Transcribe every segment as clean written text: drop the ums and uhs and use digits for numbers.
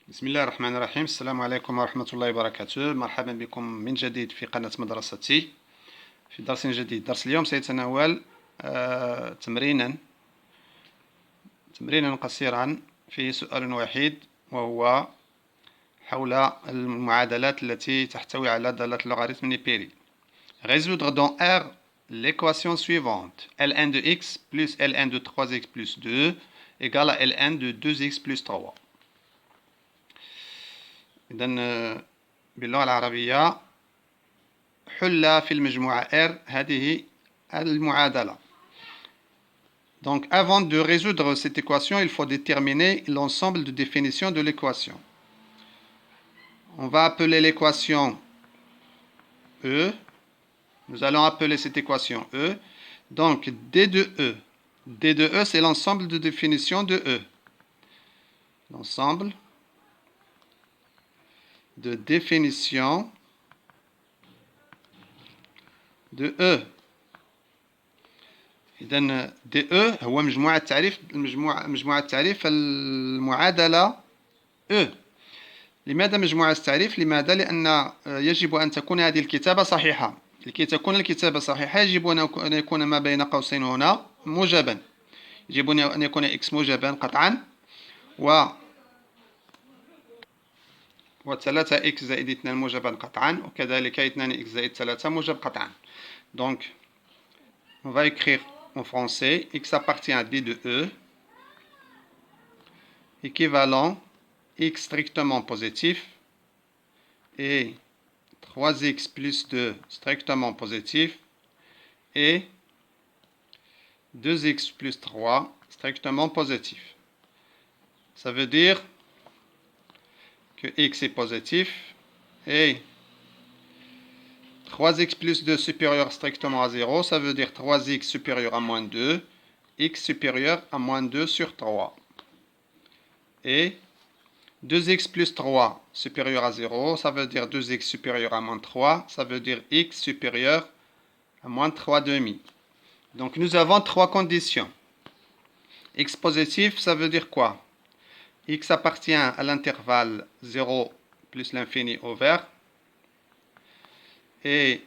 بسم الله الرحمن الرحيم. السلام عليكم ورحمة الله وبركاته. مرحبا بكم من جديد في قناة مدرستي في درس جديد. درس اليوم سيتناول تمرينا قصيرا في سؤال واحد، وهو حول المعادلات التي تحتوي على دالة اللوغاريتم نيبيري. Résoudre dans R l'équation suivante: Ln de x plus Ln de 3x plus 2 égale à Ln de 2x plus 3. إذا باللغة العربية حل في المجموعة R هذه المعادلة. Donc avant de résoudre cette équation, il faut déterminer l'ensemble de définitions de l'équation. On va appeler l'équation E. Nous allons appeler cette équation E. Donc D de E. D de E, c'est l'ensemble de définitions de E. L'ensemble de définition de E. إذن دي أو هو مجموعة تعريف المعادلة أو. لماذا مجموعة التعريف؟ لماذا؟ لأن يجب أن تكون هذه الكتابة صحيحة. لكي تكون الكتابة صحيحة يجب أن يكون ما بين قوسين هنا موجبا. يجب أن يكون x موجبا قطعا، و3 x زائد 2 موجبا قطعا، وكذلك 2 x زائد 3 موجب قطعا. Donc on va écrire en français: x appartient à D de E, équivalent x strictement positif et 3x plus 2 strictement positif et 2x plus 3 strictement positif. Ça veut dire que x est positif et 3x plus 2 supérieur strictement à 0, ça veut dire 3x supérieur à moins 2, x supérieur à moins 2 sur 3. Et 2x plus 3 supérieur à 0, ça veut dire 2x supérieur à moins 3, ça veut dire x supérieur à moins 3 demi. Donc nous avons trois conditions. X positif, ça veut dire quoi? X appartient à l'intervalle 0 plus l'infini ouvert, et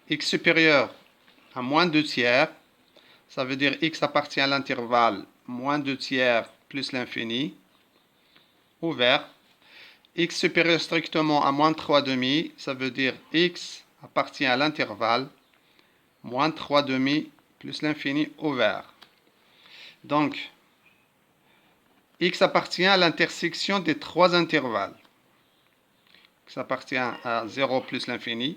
x supérieur à moins 2 tiers, ça veut dire x appartient à l'intervalle moins 2 tiers plus l'infini ouvert. X supérieur strictement à moins 3 demi, ça veut dire x appartient à l'intervalle moins 3 demi plus l'infini ouvert. Donc, x appartient à l'intersection des trois intervalles. X appartient à 0 plus l'infini.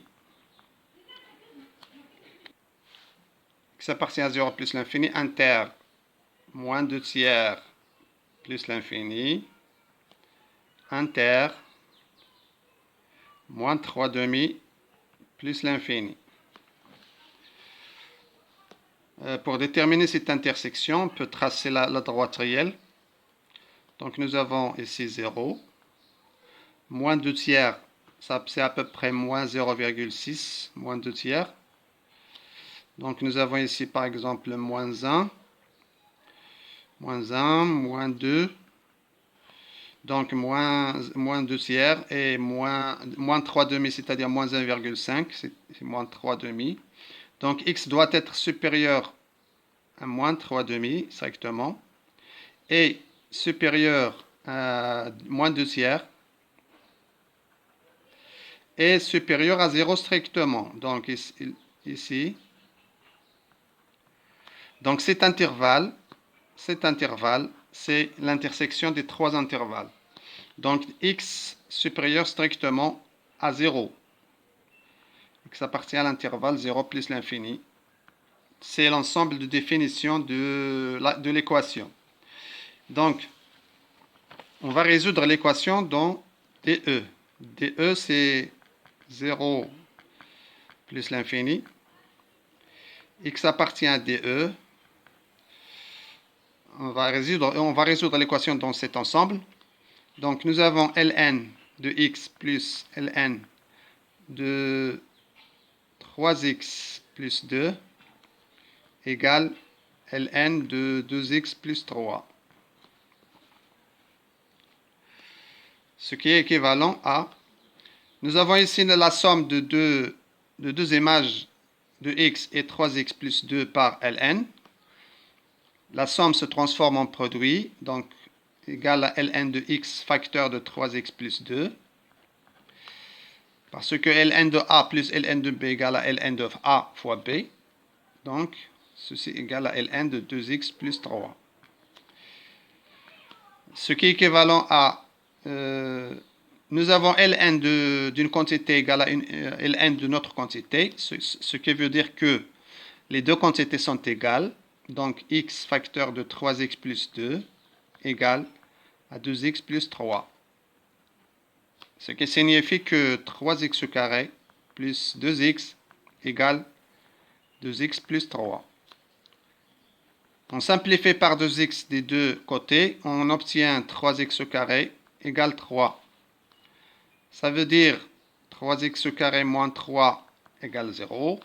X appartient à 0 plus l'infini, inter moins 2 tiers plus l'infini, inter moins 3 demi plus l'infini. Pour déterminer cette intersection, on peut tracer la droite réelle. Donc nous avons ici 0. Moins 2 tiers, c'est à peu près moins 0,6, moins 2 tiers. Donc nous avons ici par exemple moins 1, moins 2. Donc moins 2 tiers et moins 3 demi, c'est-à-dire moins 1,5, c'est moins 3 demi. Donc x doit être supérieur à moins 3 demi, strictement, et supérieur à moins 2 tiers, et supérieur à 0 strictement. Donc ici. Donc cet intervalle, c'est l'intersection des trois intervalles. Donc x supérieur strictement à 0. X appartient à l'intervalle 0 plus l'infini. C'est l'ensemble de définitions de l'équation. Donc, on va résoudre l'équation dans DE. DE, c'est 0 plus l'infini. X appartient à DE. On va résoudre l'équation dans cet ensemble. Donc, nous avons ln de x plus ln de 3x plus 2 égale ln de 2x plus 3. ce qui est équivalent à... Nous avons ici la somme de deux images de x et 3x plus 2 par ln. La somme se transforme en produit, donc égal à ln de x facteur de 3x plus 2. Parce que ln de a plus ln de b égale à ln de a fois b. Donc, ceci est égal à ln de 2x plus 3. Ce qui est équivalent à... nous avons ln d'une quantité égale à ln de notre quantité, ce qui veut dire que les deux quantités sont égales. Donc, x facteur de 3x plus 2 égale à 2x plus 3. Ce qui signifie que 3x au carré plus 2x égale 2x plus 3. On simplifie par 2x des deux côtés, on obtient 3x au carré égale 3. Ça veut dire 3x au carré moins 3 égale 0.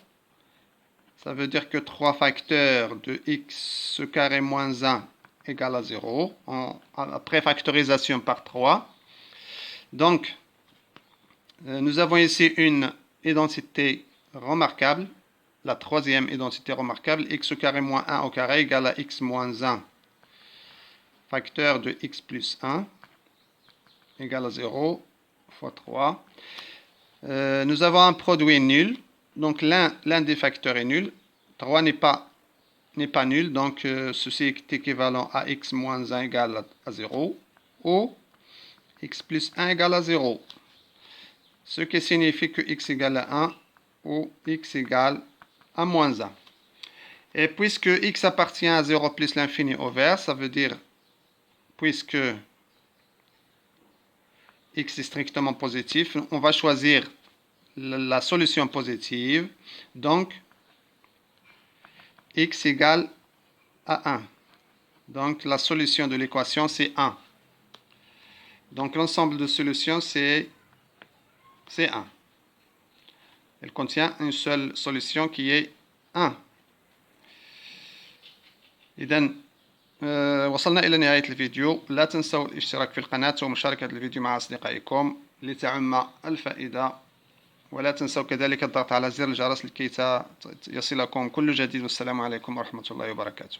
Ça veut dire que 3 facteurs de x au carré moins 1 égale à 0, après factorisation par 3. Donc, nous avons ici une identité remarquable, la troisième identité remarquable, x au carré moins 1 au carré égale à x moins 1, facteur de x plus 1 égale à 0 fois 3. Nous avons un produit nul, donc l'un des facteurs est nul. 3 n'est pas nul, donc ceci est équivalent à x moins 1 égale à 0, ou x plus 1 égale à 0. Ce qui signifie que x égale à 1 ou x égale à moins 1. Et puisque x appartient à 0 plus l'infini au vert, ça veut dire, puisque x est strictement positif, on va choisir la solution positive. Donc, x égale à 1. Donc, la solution de l'équation, c'est 1. Donc, l'ensemble de solutions, c'est 1. Elle contient une seule solution qui est 1. إذن وصلنا إلى نهاية الفيديو. لا تنسوا الاشتراك في القناة ومشاركة الفيديو مع أصدقائكم لتعم الفائدة، ولا تنسوا كذلك الضغط على زر الجرس لكي يصلكم كل جديد. والسلام عليكم ورحمة الله وبركاته.